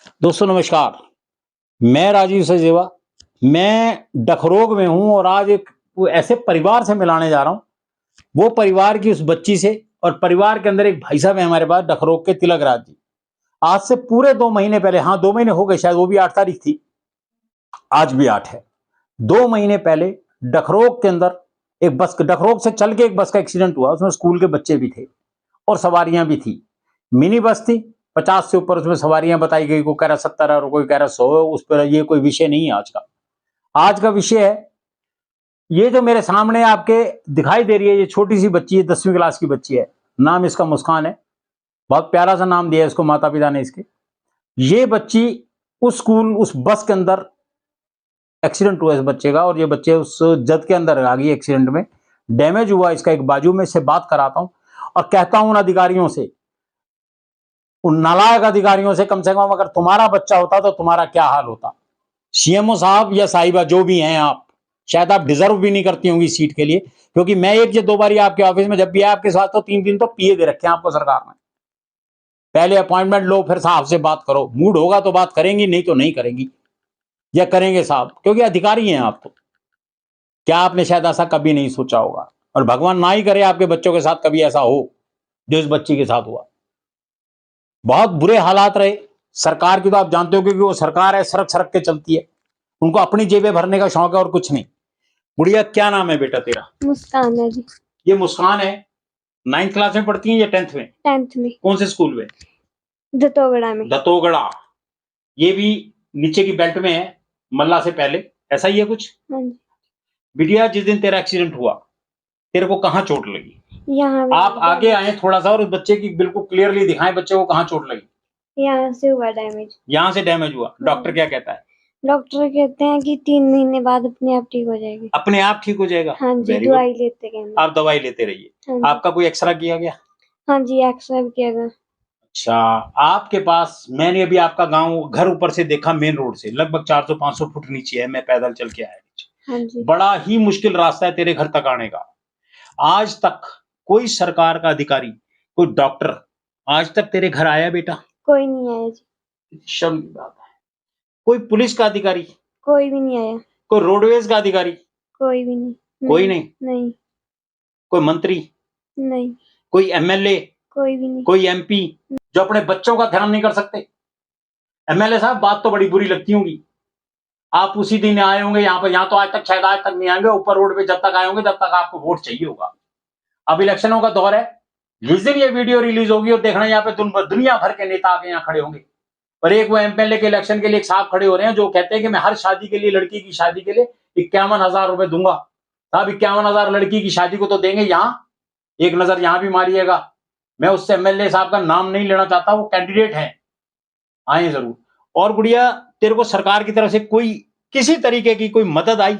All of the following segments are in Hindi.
दोस्तों नमस्कार। मैं राजीव सचदेवा। मैं डखरोग में हूं और आज एक ऐसे परिवार से मिलाने जा रहा हूं, वो परिवार की उस बच्ची से। और परिवार के अंदर एक भाई साहब है हमारे पास, डखरोग के तिलक राज जी। आज से पूरे 2 महीने पहले, हाँ 2 महीने हो गए शायद, वो भी 8 तारीख थी, आज भी 8 है। 2 महीने पहले डखरोग के अंदर एक बस, डखरोग से चल के एक बस का एक्सीडेंट हुआ। उसमें स्कूल के बच्चे भी थे और सवारियां भी थी। मिनी बस थी, 50 से ऊपर उसमें सवारियां बताई गई। कोई कह रहा 70 और कोई कह रहा 100। उस पर ये कोई विषय नहीं है आज का। आज का विषय है, ये जो मेरे सामने आपके दिखाई दे रही है, ये छोटी सी बच्ची है, 10वीं क्लास की बच्ची है। नाम इसका मुस्कान है। बहुत प्यारा सा नाम दिया है इसको माता पिता ने इसके। ये बच्ची उस स्कूल, उस बस के अंदर एक्सीडेंट हुआ इस बच्चे का, और ये बच्चे उस जद के अंदर आ गई एक्सीडेंट में। डैमेज हुआ इसका एक बाजू में। से बात कराता हूं और कहता हूं उन अधिकारियों से, उन नालायक अधिकारियों से, कम अगर तुम्हारा बच्चा होता तो तुम्हारा क्या हाल होता। सीएमओ साहब या साहिबा जो भी हैं आप, शायद आप डिजर्व भी नहीं करती होंगी सीट के लिए, क्योंकि मैं एक या 2 बार आपके ऑफिस में जब भी आपके साथ, तो 3 दिन तो पिए दे रखे हैं आपको सरकार ने। पहले अपॉइंटमेंट लो, फिर साहब से बात करो। मूड होगा तो बात करेंगी, नहीं तो नहीं करेंगी, या करेंगे साहब, क्योंकि अधिकारी हैं आप। तो क्या आपने शायद ऐसा कभी नहीं सोचा होगा, और भगवान ना ही करे आपके बच्चों के साथ कभी ऐसा हो जो इस बच्ची के साथ हुआ। बहुत बुरे हालात रहे। सरकार की तो आप जानते हो, क्योंकि वो सरकार है, सड़क सड़क के चलती है। उनको अपनी जेबें भरने का शौक है और कुछ नहीं। गुड़िया, क्या नाम है बेटा तेरा? मुस्कान है जी। ये मुस्कान है। 9th क्लास में पढ़ती है या 10th में? 10th में। कौन से स्कूल में? दतोगड़ा में। दतोगड़ा। ये भी नीचे की बेल्ट में है, मल्ला से पहले, ऐसा ही है कुछ? हाँ जी। बिटिया, जिस दिन तेरा एक्सीडेंट हुआ, तेरे को कहाँ चोट लगी? यहाँ आप आगे आए थोड़ा सा, और उस बच्चे की बिल्कुल क्लियरली दिखाएं, बच्चे को कहाँ चोट लगी। यहाँ से हुआ डैमेज। यहाँ से डैमेज हुआ। डॉक्टर क्या कहता है? डॉक्टर कहते हैं कि 3 महीने बाद अपने आप ठीक हो जाएगी। अपने आप ठीक हो जाएगा? हाँ जी, Very good। दवाई लेते रहेंगे। आप दवाई लेते रहिए। हाँ जी। आपका कोई एक्सरा किया गया? हाँ जी, एक्सरे भी किया गया। अच्छा, आपके पास, मैंने अभी आपका गांव, घर ऊपर से देखा, मेन रोड से लगभग 400-500 फुट नीचे है। मैं पैदल चल के आया नीचे। हाँ जी। बड़ा ही मुश्किल रास्ता है तेरे घर तक आने का। आज तक कोई सरकार का अधिकारी, कोई डॉक्टर आज तक तेरे घर आया बेटा? कोई नहीं आया जी। शर्म की बात है। कोई पुलिस का अधिकारी? कोई भी नहीं आया। कोई रोडवेज का अधिकारी? कोई भी नहीं। कोई नहीं। नहीं। कोई मंत्री? नहीं। कोई एमएलए? कोई भी नहीं। कोई एमपी जो अपने बच्चों का ध्यान नहीं कर सकते? एमएलए साहब, बात तो बड़ी बुरी लगती होगी। आप उसी दिन आए होंगे यहाँ पर, यहाँ तो आज तक शायद आज तक नहीं आएंगे। ऊपर रोड पे जब तक आए होंगे जब तक आपको वोट चाहिए होगा। अब इलेक्शनों का दौर है। जिस दिन ये वीडियो रिलीज होगी और देखना, यहाँ पे दुनिया भर के नेता आके यहाँ खड़े होंगे। और एक वो एमएलए के इलेक्शन के लिए एक साहब खड़े हो रहे हैं, जो कहते हैं कि मैं हर शादी के लिए, लड़की की शादी के लिए 51,000 रुपए दूंगा। साहब, 51,000 लड़की की शादी को तो देंगे। यहाँ एक नजर यहाँ भी मारिएगा। मैं उस एमएलए साहब का नाम नहीं लेना चाहता, वो कैंडिडेट है, आए जरूर। और गुड़िया, तेरे को सरकार की तरफ से कोई, किसी तरीके की कोई मदद आई?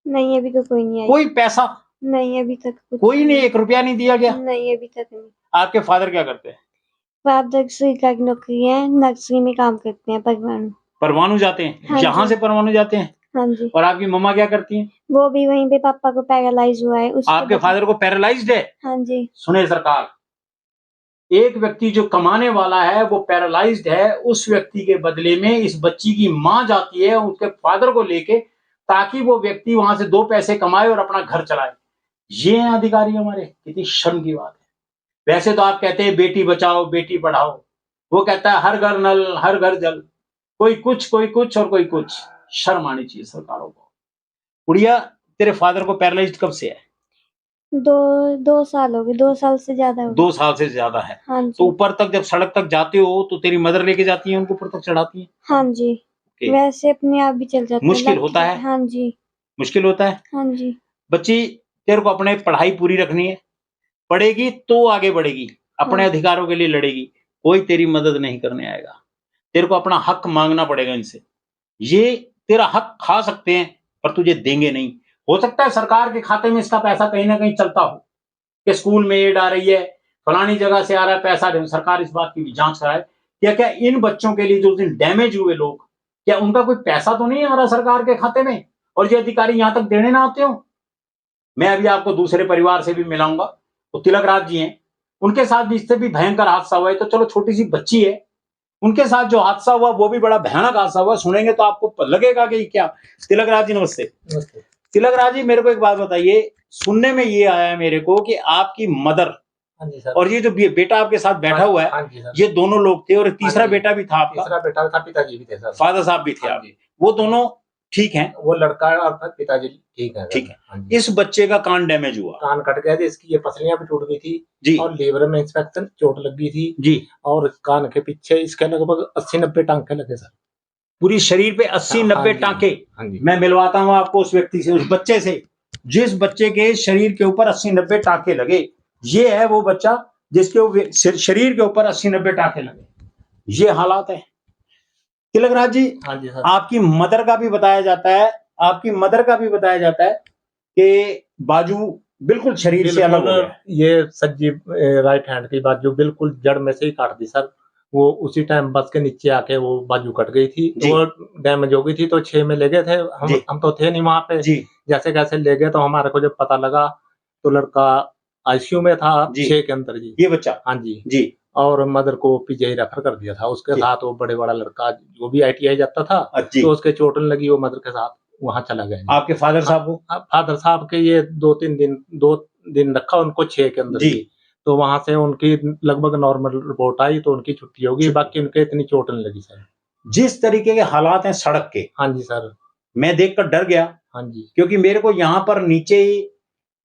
नहीं, अभी तो कोई नहीं आई। कोई पैसा? नहीं, अभी तक कोई नहीं, 1 रुपया नहीं दिया गया? नहीं, अभी तक नहीं। आपके फादर क्या करते हैं? फादर सरकारी नौकरी है, नर्सरी में काम करते हैं परवाणु। परवाणु जाते हैं? हाँ यहाँ जी। से परवाणु जाते हैं? हाँ जी। और आपकी मम्मा क्या करती हैं? वो भी वहीं पे, पापा को पैरालाइज हुआ है। आपके फादर को पैरालाइज्ड है? हाँ जी। सुने सरकार, एक व्यक्ति जो कमाने वाला है वो पैरालाइज्ड है, उस व्यक्ति के बदले में इस बच्ची की मां जाती है उसके फादर को लेके, ताकि वो व्यक्ति वहां से 2 पैसे कमाए और अपना घर चलाए। ये हैं अधिकारी हमारे। कितनी शर्म की बात है। वैसे तो आप कहते हैं बेटी बचाओ बेटी पढ़ाओ, वो कहता है हर घर नल हर घर जल। कोई कुछ और कोई कुछ। शर्म आनी चाहिए सरकारों को। गुड़िया, तेरे फादर को पैरालाइज्ड कब से है? 2 साल हो गए। 2 साल से ज्यादा हो गए। 2 साल से ज्यादा है। हाँ जी। तो ऊपर तक जब सड़क तक जाते हो तो तेरी मदर लेके जाती है, उनको ऊपर तक चढ़ाती है? हाँ जी। वैसे अपने आप भी चल जाते हैं। मुश्किल होता है? हाँ जी। मुश्किल होता है। हाँ जी। बच्ची, तेरे को अपने पढ़ाई पूरी रखनी है। पढ़ेगी तो आगे बढ़ेगी, अपने हाँ। अधिकारों के लिए लड़ेगी। कोई तेरी मदद नहीं करने आएगा। तेरे को अपना हक मांगना पड़ेगा इनसे। ये तेरा हक खा सकते हैं पर तुझे देंगे नहीं। हो सकता है सरकार के खाते में इसका पैसा कहीं ना कहीं चलता हो, कि स्कूल में एड आ रही है, फलानी जगह से आ रहा है पैसा। सरकार इस बात की भी जांच कराए, क्या इन बच्चों के लिए जो उस दिन डैमेज हुए लोग, क्या उनका कोई पैसा तो नहीं आ रहा सरकार के खाते में, और ये अधिकारी यहां तक देने ना आते हो। मैं अभी आपको दूसरे परिवार से भी मिलाऊंगा, वो तिलक राज जी हैं, उनके साथ भी इससे भी भयंकर हादसा हुआ है। तो चलो, छोटी सी बच्ची है, उनके साथ जो हादसा हुआ वो भी बड़ा भयानक हादसा हुआ, सुनेंगे तो आपको लगेगा कि क्या। तिलक राज जी नमस्ते। नमस्ते। तिलक राज जी, मेरे को एक बात बताइए, सुनने में ये आया मेरे को कि आपकी मदर हाँ जी सर। और ये जो बेटा आपके साथ बैठा हुआ है, हाँ जी सर। ये दोनों लोग थे और तीसरा हाँ जी। बेटा भी था आपका? तीसरा बेटा था, पिताजी भी थे सर। फादर साहब भी थे हाँ आपके, जी। वो दोनों ठीक हैं? वो लड़का और पिताजी ठीक है। ठीक है। हाँ जी। इस बच्चे का कान डैमेज हुआ, कान कट गया जी, इसकी ये पसलियां भी टूट गई थी जी और लीवर में इंस्पेक्शन चोट लग गई थी जी। और कान के पीछे इसके लगभग 80-90 टांके लगे सर। पूरी शरीर पे 80-90 हाँ जी। टांके। हाँ जी। मैं मिलवाता हूं आपको उस व्यक्ति से, उस बच्चे से जिस बच्चे के शरीर के ऊपर 80-90 टांके लगे। ये है वो बच्चा जिसके शरीर के ऊपर 80-90 टांके लगे। ये हालात है। तिलक राज जी, हाँ जी सर। आपकी मदर का भी बताया जाता है, आपकी मदर का भी बताया जाता है कि बाजू बिल्कुल शरीर से अलग हो गया। ये सज्जी राइट हैंड की बाजू बिल्कुल जड़ में से ही काट दी सर। वो उसी टाइम बस के नीचे आके वो बाजू कट गई थी, जी। वो डैमेज हो गई थी, तो 6 में ले गए थे जी। हम तो थे नहीं वहां पे। जी जैसे कैसे ले गए तो हमारे को जब पता लगा तो लड़का आईसीयू में था जी। 6 के अंदर जी। ये बच्चा, हाँ जी। जी और मदर को पीजीआई रेफर कर दिया था। उसके जी। साथ वो बड़े बड़ा लड़का जो भी आईटीआई जाता था, जी। तो उसके चोटन लगी, वो मदर के साथ वहां चला गया जी। आपके फादर साहब को? फादर साहब के ये 2 दिन रखा उनको 6 के अंदर जी। जी। तो वहां से उनकी लगभग नॉर्मल रिपोर्ट आई तो उनकी छुट्टी होगी, बाकी उनके इतनी चोट नहीं लगी सर। जिस तरीके के हालात हैं सड़क के, हाँ जी सर। मैं देखकर डर गया, हाँ जी। क्योंकि मेरे को यहाँ पर नीचे ही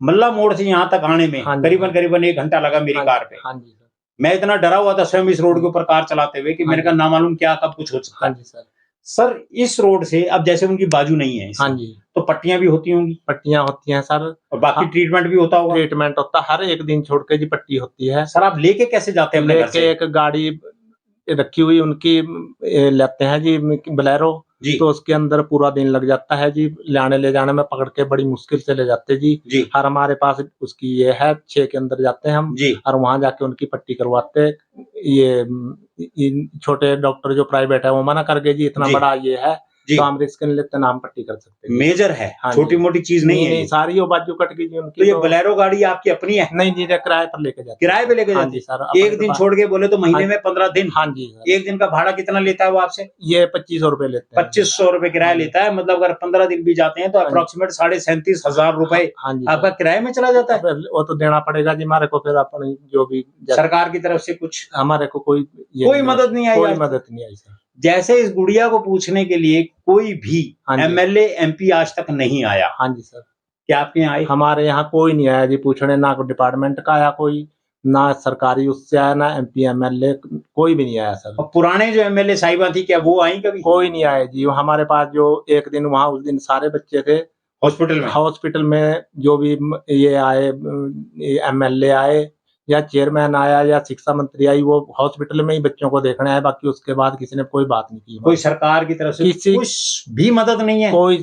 मल्ला मोड़ से यहाँ तक आने में हाँ जी। करीबन 1 घंटा लगा मेरी हाँ कार पे। हाँ जी सर। मैं इतना डरा हुआ था स्वयं इस रोड के ऊपर कार चलाते हुए कि हाँ मैंने कहा जी। ना मालूम क्या कब कुछ हो सकता हाँ है। जी सर। सर इस रोड से अब जैसे उनकी बाजू नहीं है इसमें, हाँ जी। तो पट्टियां भी होती होंगी पट्टियां होती हैं सर और बाकी हाँ। ट्रीटमेंट भी होता होगा। ट्रीटमेंट होता हर एक दिन छोड़ के जी पट्टी होती है। सर आप लेके कैसे जाते हैं अपने घर लेके से? एक गाड़ी रखी हुई उनकी लेते हैं जी बोलेरो जी तो उसके अंदर पूरा दिन लग जाता है जी, लाने ले जाने में पकड़ के बड़ी मुश्किल से ले जाते जी। जी हर हमारे पास उसकी ये है 6 के अंदर जाते हैं हम जी और वहां जाके उनकी पट्टी करवाते। ये छोटे डॉक्टर जो प्राइवेट है वो मना कर गए जी, इतना जी। बड़ा ये है जी तो हम रिस्क नहीं लेते, नाम पट्टी कर सकते हैं। मेजर है, हाँ छोटी जी। मोटी चीज नहीं है नहीं ये। सारी वो बाजू कट गई जी तो उनकी। ये बोलेरो गाड़ी आपकी अपनी है? नहीं जी, किराए पर लेके जाते किराए पे लेके हाँ जाते जी सर। एक दिन छोड़ के बोले तो महीने में 15 दिन। हाँ जी सर। एक दिन का भाड़ा कितना लेता है वो आपसे? ये 2500 रुपए लेते हैं। 2500 रुपए किराया लेता है, मतलब अगर 15 दिन भी जाते हैं तो अप्रोक्सीमेट 37,500 रुपए हाँ जी आपका किराए में चला जाता है। वो तो देना पड़ेगा जी हमारे को, फिर अपनी जो भी सरकार की तरफ से कुछ हमारे को कोई मदद नहीं आई? कोई मदद नहीं आई सर। जैसे इस गुड़िया को पूछने के लिए कोई भी हाँ जी। एमएलए एमपी आज तक नहीं आया? हाँ जी सर। क्या आपके यहाँ आए? हमारे यहाँ कोई नहीं आया जी पूछने, ना कोई डिपार्टमेंट का आया कोई, ना सरकारी उससे आया, ना एमपी एमएलए कोई भी नहीं आया सर। और पुराने जो एमएलए साहिबा थी क्या वो आई कभी? कोई नहीं आया जी। हमारे पास जो एक दिन वहाँ उस दिन सारे बच्चे थे हॉस्पिटल में जो भी ये आए एमएलए आए या चेयरमैन आया या शिक्षा मंत्री आई, वो हॉस्पिटल में ही बच्चों को देखने आए, बाकी उसके बाद किसी ने कोई बात नहीं की। कोई सरकार की तरफ से किसी कुछ भी मदद नहीं है? कोई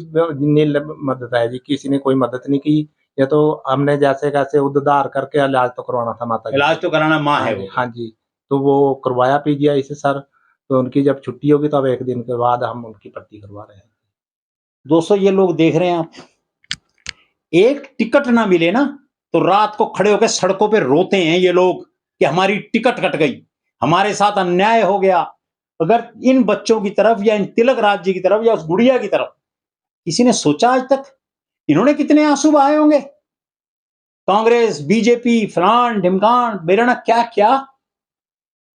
मदद है जी, किसी ने कोई मदद नहीं की। ये तो हमने जैसे कैसे उद्धार करके इलाज तो करवाना था माता जी। इलाज तो कराना माँ है वो। हाँ जी, तो वो करवाया पीजीआई से सर, तो उनकी जब छुट्टी होगी तो अब 1 दिन के बाद हम उनकी पट्टी करवा रहे हैं। दोस्तों ये लोग देख रहे हैं आप, एक टिकट ना मिले ना तो रात को खड़े होकर सड़कों पे रोते हैं ये लोग कि हमारी टिकट कट गई, हमारे साथ अन्याय हो गया। अगर इन बच्चों की तरफ या इन तिलक राज जी की तरफ या उस गुड़िया की तरफ किसी ने सोचा आज तक? इन्होंने कितने आंसू बहाए होंगे। कांग्रेस बीजेपी फलान ढिमकान बेराना क्या क्या,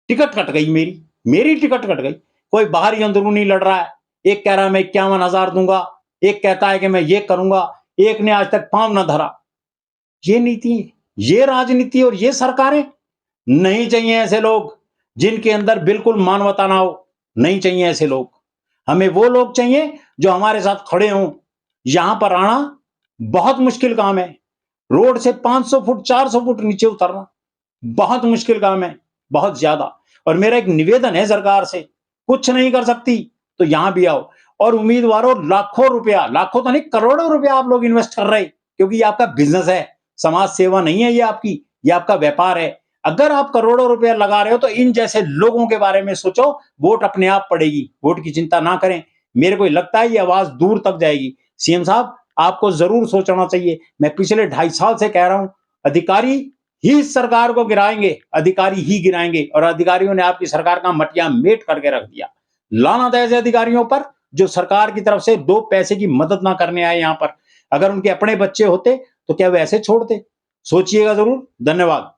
टिकट कट गई मेरी टिकट कट गई। कोई बाहरी अंदरूनी लड़ रहा है, एक कह रहा है मैं 51,000 दूंगा, एक कहता है कि मैं ये करूंगा, एक ने आज तक पांव न धरा। ये नीति, ये राजनीति और ये सरकारें नहीं चाहिए। ऐसे लोग जिनके अंदर बिल्कुल मानवता ना हो, नहीं चाहिए ऐसे लोग। हमें वो लोग चाहिए जो हमारे साथ खड़े हों। यहां पर आना बहुत मुश्किल काम है, रोड से 500 फुट 400 फुट नीचे उतरना बहुत मुश्किल काम है, बहुत ज्यादा। और मेरा एक निवेदन है सरकार से, कुछ नहीं कर सकती तो यहां भी आओ। और उम्मीदवारों लाखों रुपया, लाखों तो नहीं करोड़ों रुपया आप लोग इन्वेस्ट कर रहे, क्योंकि ये आपका बिजनेस है, समाज सेवा नहीं है ये आपकी, ये आपका व्यापार है। अगर आप करोड़ों रुपया लगा रहे हो तो इन जैसे लोगों के बारे में सोचो। वोट अपने आप पड़ेगी, वोट की चिंता ना करें। मेरे को लगता है ये आवाज दूर तक जाएगी। सीएम साहब आपको जरूर सोचना चाहिए। मैं पिछले 2.5 साल से कह रहा हूं, अधिकारी ही इस सरकार को गिराएंगे, अधिकारी ही गिराएंगे। और अधिकारियों ने आपकी सरकार का मटिया मेट करके रख दिया। लानत है ऐसे अधिकारियों पर जो सरकार की तरफ से 2 पैसे की मदद ना करने आए यहाँ पर। अगर उनके अपने बच्चे होते तो क्या वे ऐसे छोड़ते? सोचिएगा जरूर। धन्यवाद।